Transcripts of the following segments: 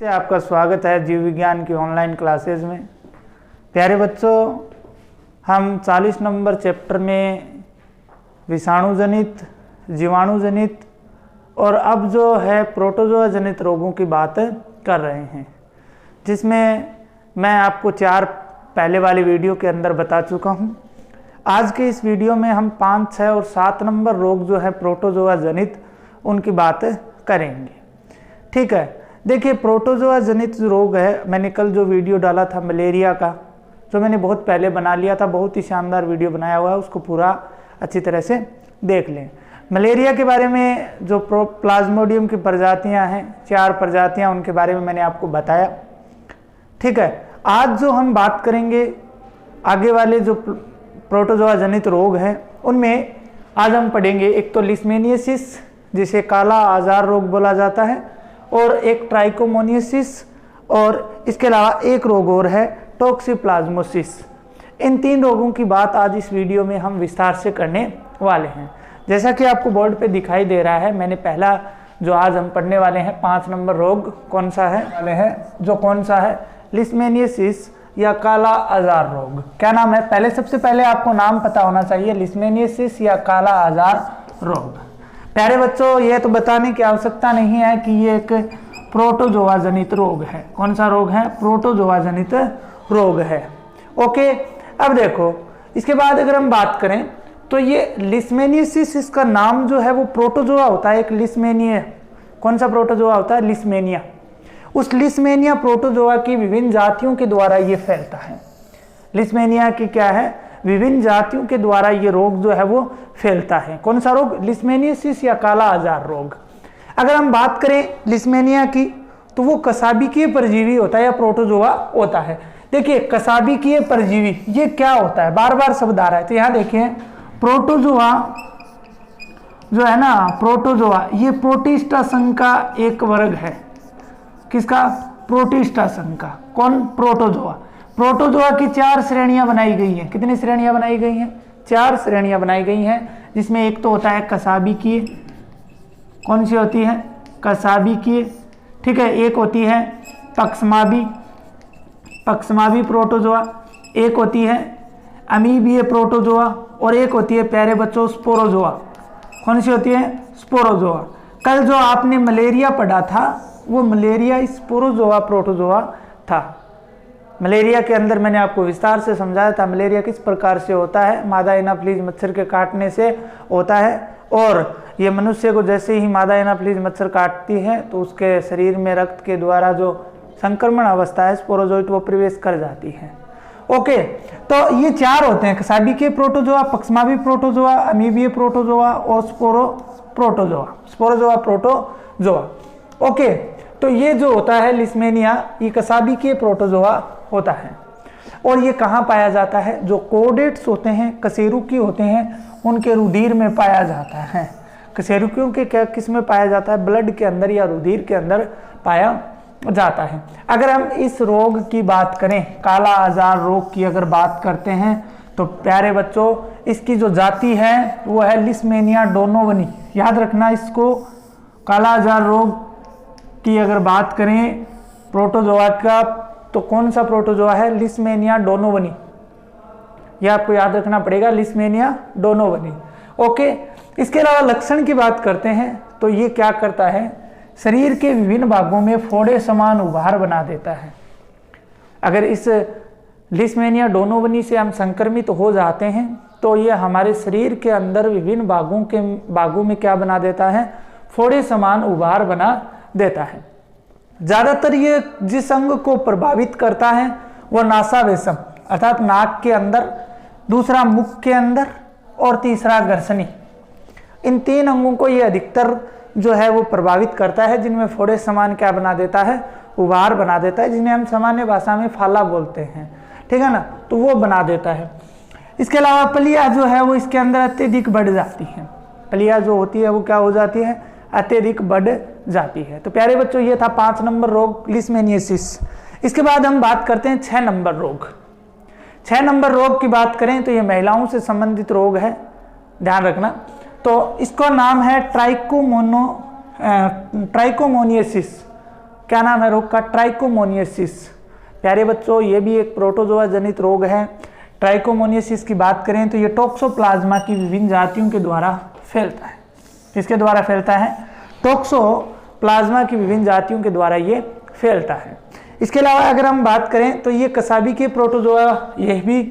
से आपका स्वागत है जीव विज्ञान की ऑनलाइन क्लासेस में। प्यारे बच्चों, हम 40 नंबर चैप्टर में विषाणु जनित, जीवाणु जनित और अब जो है प्रोटोजोआ जनित रोगों की बात कर रहे हैं, जिसमें मैं आपको 4 पहले वाली वीडियो के अंदर बता चुका हूं। आज के इस वीडियो में हम 5, 6 और 7 नंबर रोग जो है प्रोटोजोआ जनित उनकी बात करेंगे। ठीक है, देखिए प्रोटोजोआ जनित रोग है, मैंने कल जो वीडियो डाला था मलेरिया का, जो मैंने बहुत पहले बना लिया था, बहुत ही शानदार वीडियो बनाया हुआ है, उसको पूरा अच्छी तरह से देख लें। मलेरिया के बारे में जो प्लाज्मोडियम की प्रजातियां हैं, 4 प्रजातियां, उनके बारे में मैंने आपको बताया। ठीक है, आज जो हम बात करेंगे आगे वाले जो प्रोटोजोआ जनित रोग हैं उनमें आज हम पढ़ेंगे एक तो लिस्मेनियसिस, जिसे काला आजार रोग बोला जाता है, और एक ट्राइकोमोनियसिस, और इसके अलावा एक रोग और है टॉक्सिप्लाज्मोसिस। इन 3 रोगों की बात आज इस वीडियो में हम विस्तार से करने वाले हैं। जैसा कि आपको बोर्ड पे दिखाई दे रहा है, मैंने पहला जो आज हम पढ़ने वाले हैं 5 नंबर रोग कौन सा है वाले हैं, जो कौन सा है लिस्मेनियसिस या काला आजार रोग। क्या नाम है? पहले सबसे पहले आपको नाम पता होना चाहिए, लिस्मेनियसिस या काला आजार रोग। प्यारे बच्चों, ये तो बताने की आवश्यकता नहीं है कि ये एक प्रोटोजोआ जनित रोग है। कौन सा रोग है? प्रोटोजोआ जनित रोग है। ओके, अब देखो इसके बाद अगर हम बात करें तो ये लिस्मेनियसिस, इसका नाम जो है वो प्रोटोजोआ होता है, एक लिस्मेनिया। कौन सा प्रोटोजोआ होता है? लिस्मेनिया। उस लिस्मेनिया प्रोटोजोआ की विभिन्न जातियों के द्वारा ये फैलता है। लिस्मेनिया की क्या है? विभिन्न जातियों के द्वारा ये रोग जो है वो फैलता है। कौन सा रोग? लिस्मेनियसिस या काला आजार रोग। अगर हम बात करें लिस्मेनिया की तो वो कसाबिकीय परजीवी होता है या प्रोटोजोआ होता है। देखिए कसाबिकीय परजीवी ये क्या होता है? बार बार शब्द आ रहा है, तो यहाँ देखिए प्रोटोजोआ जो है ना, प्रोटोजोआ ये प्रोटिस्टा संघ का एक वर्ग है। किसका? प्रोटिस्टा संघ का। कौन? प्रोटोजोआ। प्रोटोजोआ की 4 श्रेणियां बनाई गई हैं। कितनी श्रेणियां बनाई गई हैं? 4 श्रेणियां बनाई गई हैं, जिसमें एक तो होता है कसाबिकीय। कौन सी होती है? कसाबिकीय। ठीक है, एक होती है पक्षमाबी, पक्षमाबी प्रोटोजोआ, एक होती है अमीबीय प्रोटोजोआ, और एक होती है प्यारे बच्चों स्पोरोजोआ। कौन सी होती है? स्पोरोजोआ। कल जो आपने मलेरिया पढ़ा था वो मलेरिया स्पोरोजोआ प्रोटोजोआ था। मलेरिया के अंदर मैंने आपको विस्तार से समझाया था मलेरिया किस प्रकार से होता है। मादा एनाफ्लीज मच्छर के काटने से होता है, और ये मनुष्य को जैसे ही मादा एनाफ्लीज मच्छर काटती है तो उसके शरीर में रक्त के द्वारा जो संक्रमण अवस्था है स्पोरोजोइट वो प्रवेश कर जाती है। ओके, तो ये 4 होते हैं, कसाबिकीय प्रोटोजोआ, पक्षमाबी प्रोटोजोआ, अमीबीय प्रोटोजोआ और स्पोरोजोआ प्रोटोजोआ। ओके, तो ये जो होता है लिस्मेनिया, ये कसाबिकीय प्रोटोजोआ होता है। और ये कहाँ पाया जाता है? जो कोडेट्स होते हैं, कशेरुकी होते हैं, उनके रुधिर में पाया जाता है। कशेरुकियों के क्या किस में पाया जाता है? ब्लड के अंदर या रुधिर के अंदर पाया जाता है। अगर हम इस रोग की बात करें, काला आजार रोग की अगर बात करते हैं, तो प्यारे बच्चों इसकी जो जाति है वो है लिस्मेनिया डोनोवनी। याद रखना इसको। काला आजार रोग की अगर बात करें प्रोटोजोआ का, तो कौन सा प्रोटोजोआ है? लिस्मेनिया डोनोवनी। यह आपको याद रखना पड़ेगा, लिस्मेनिया डोनोवनी। ओके, इसके अलावा लक्षण की बात करते हैं तो ये क्या करता है? शरीर के विभिन्न भागों में फोड़े समान उभार बना देता है। अगर इस लिस्मेनिया डोनोवनी से हम संक्रमित हो जाते हैं तो ये हमारे शरीर के अंदर विभिन्न भागों में क्या बना देता है? फोड़े समान उभार बना देता है। ज्यादातर ये जिस अंग को प्रभावित करता है वो नासावेशम अर्थात नाक के अंदर, दूसरा मुख के अंदर, और तीसरा घर्षणी। इन 3 अंगों को ये अधिकतर जो है वो प्रभावित करता है, जिनमें फोड़े समान क्या बना देता है? उभार बना देता है, जिन्हें हम सामान्य भाषा में फाला बोलते हैं। ठीक है ना, तो वो बना देता है। इसके अलावा पलिया जो है वो इसके अंदर अत्यधिक बढ़ जाती है। पलिया जो होती है वो क्या हो जाती है? अत्यधिक बढ़ जाती है। तो प्यारे बच्चों ये था 5 नंबर रोग लिस्मेनियसिस। इसके बाद हम बात करते हैं 6 नंबर रोग। 6 नंबर रोग की बात करें तो ये महिलाओं से संबंधित रोग है, ध्यान रखना। तो इसका नाम है ट्राइकोमोनियसिस। क्या नाम है रोग का? ट्राइकोमोनियासिस। प्यारे बच्चों ये भी एक प्रोटोजोआ जनित रोग है। ट्राइकोमोनियासिस की बात करें तो ये टॉक्सोप्लाज्मा की विभिन्न जातियों के द्वारा फैलता है। किसके द्वारा फैलता है? टॉक्सोप्लाज्मा की विभिन्न जातियों के द्वारा ये फैलता है। इसके अलावा अगर हम बात करें तो ये कसाबी के प्रोटोजोआ, यह भी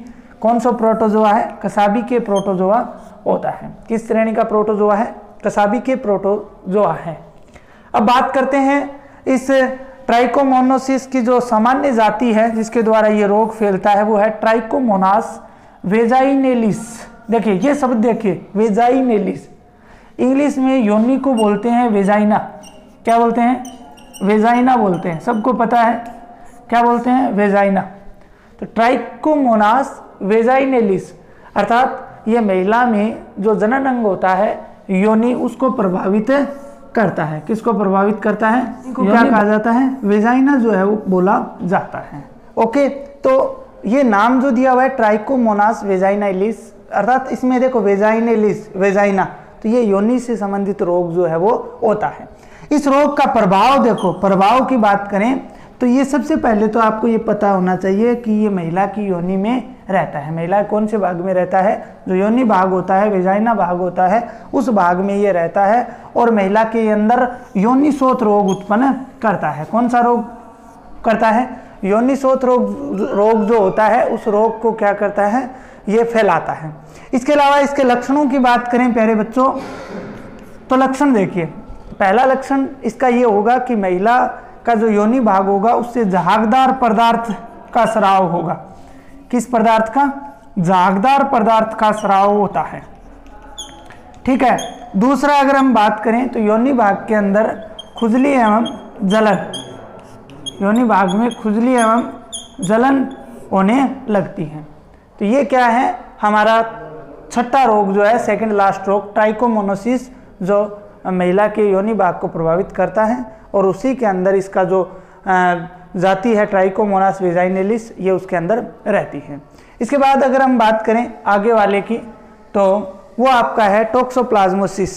कौन सा प्रोटोजोआ है? कसाबी के प्रोटोजोआ होता है। किस श्रेणी का प्रोटोजोआ है? कसाबी के प्रोटोजोआ है। अब बात करते हैं इस ट्राइकोमोनासिस की जो सामान्य जाति है जिसके द्वारा ये रोग फैलता है वो है ट्राइकोमोनास वेजाइनेलिस। देखिए ये शब्द देखिए, वेजाइनेलिस। इंग्लिश में योनि को बोलते हैं वेजाइना। क्या बोलते हैं? वेजाइना बोलते हैं। सबको पता है क्या बोलते हैं? वेजाइना। तो ट्राइकोमोनास वेजाइनेलिस अर्थात ये महिला में जो जनन अंग होता है योनि, उसको प्रभावित करता है। किसको प्रभावित करता है? क्या कहा जाता है? वेजाइना जो है वो बोला जाता है। ओके, तो ये नाम जो दिया हुआ है ट्राइकोमोनास वेजाइनेलिस, अर्थात इसमें देखो वेजाइनेलिस, वेजाइना, तो ये योनि से संबंधित रोग जो है वो होता है। इस रोग का प्रभाव देखो, प्रभाव की बात करें तो ये सबसे पहले तो आपको ये पता होना चाहिए कि ये महिला की योनि में रहता है। महिला कौन से भाग में रहता है? जो योनि भाग होता है, वेजाइना भाग होता है, उस भाग में ये रहता है और महिला के अंदर योनिशोथ रोग उत्पन्न करता है। कौन सा रोग करता है? योनिशोथ रोग जो होता है उस रोग को क्या करता है? ये फैलाता है। इसके अलावा इसके लक्षणों की बात करें प्यारे बच्चों तो लक्षण देखिए, पहला लक्षण इसका ये होगा कि महिला का जो योनि भाग होगा उससे झागदार पदार्थ का स्राव होगा। किस पदार्थ का? झागदार पदार्थ का स्राव होता है। ठीक है। दूसरा अगर हम बात करें तो योनि भाग के अंदर खुजली एवं जलन, योनि भाग में खुजली एवं जलन होने लगती है। तो ये क्या है? हमारा छठा रोग जो है, सेकंड लास्ट रोग, ट्राइकोमोनासिस, जो महिला के योनि भाग को प्रभावित करता है और उसी के अंदर इसका जो जाति है ट्राइकोमोनास वेजाइनेलिस, ये उसके अंदर रहती है। इसके बाद अगर हम बात करें आगे वाले की तो वो आपका है टॉक्सोप्लाज्मोसिस।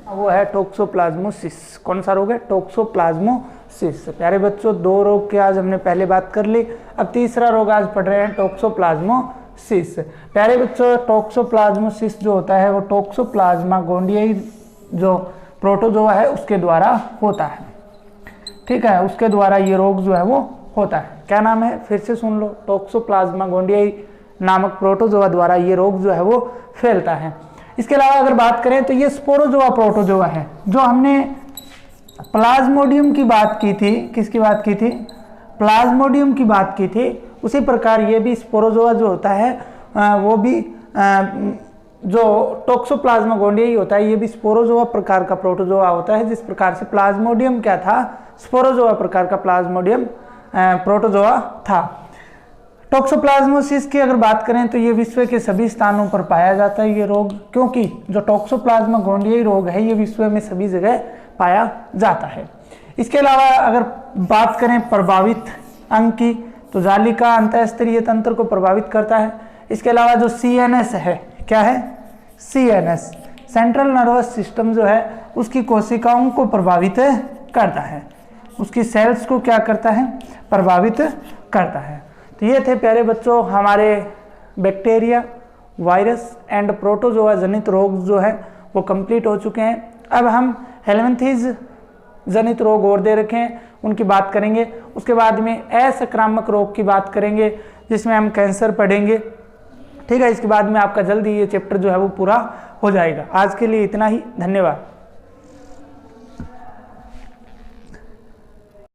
वो है टॉक्सोप्लाज्मोसिस। कौन सा रोग है? टॉक्सोप्लाज्मोसिस। प्यारे बच्चों दो रोग की आज हमने पहले बात कर ली, अब तीसरा रोग आज पढ़ रहे हैं टॉक्सोप्लाज्मोसिस। प्यारे बच्चों टॉक्सोप्लाज्मोसिस जो होता है वो टॉक्सोप्लाज्मा गोंडियाई जो प्रोटोजोआ है उसके द्वारा होता है। ठीक है, उसके द्वारा ये रोग जो है वो होता है। क्या नाम है? फिर से सुन लो, टॉक्सोप्लाज्मा गोंडियाई नामक प्रोटोजोआ द्वारा ये रोग जो है वो फैलता है। इसके अलावा अगर बात करें तो ये स्पोरोजोआ प्रोटोजोआ है। जो हमने प्लाज्मोडियम की बात की थी, किसकी बात की थी? प्लाज्मोडियम की बात की थी। उसी प्रकार ये भी स्पोरोजोआ जो होता है वो भी जो टॉक्सोप्लाज्मा गोंडियाई होता है ये भी स्पोरोजोआ प्रकार का प्रोटोजोआ होता है। जिस प्रकार से प्लाज्मोडियम क्या था? स्पोरोजोआ प्रकार का प्लाज्मोडियम प्रोटोजोआ था। टॉक्सोप्लाज्मोसिस की अगर बात करें तो ये विश्व के सभी स्थानों पर पाया जाता है ये रोग, क्योंकि जो टॉक्सोप्लाज्मा गोंडियाई रोग है ये विश्व में सभी जगह पाया जाता है। इसके अलावा अगर बात करें प्रभावित अंग की तो जालिका अंतःस्तरीय तंत्र को प्रभावित करता है। इसके अलावा जो CNS है, क्या है? CNS सेंट्रल नर्वस सिस्टम जो है उसकी कोशिकाओं को प्रभावित करता है, उसकी सेल्स को क्या करता है? प्रभावित करता है। तो ये थे प्यारे बच्चों हमारे बैक्टीरिया, वायरस एंड प्रोटोजोआ जनित रोग जो है वो कंप्लीट हो चुके हैं। अब हम हेलमिंथेस जनित रोग और दे रखे हैं, उनकी बात करेंगे। उसके बाद में असंक्रामक रोग की बात करेंगे जिसमें हम कैंसर पढ़ेंगे। ठीक है, इसके बाद में आपका जल्दी ये चैप्टर जो है वो पूरा हो जाएगा। आज के लिए इतना ही, धन्यवाद।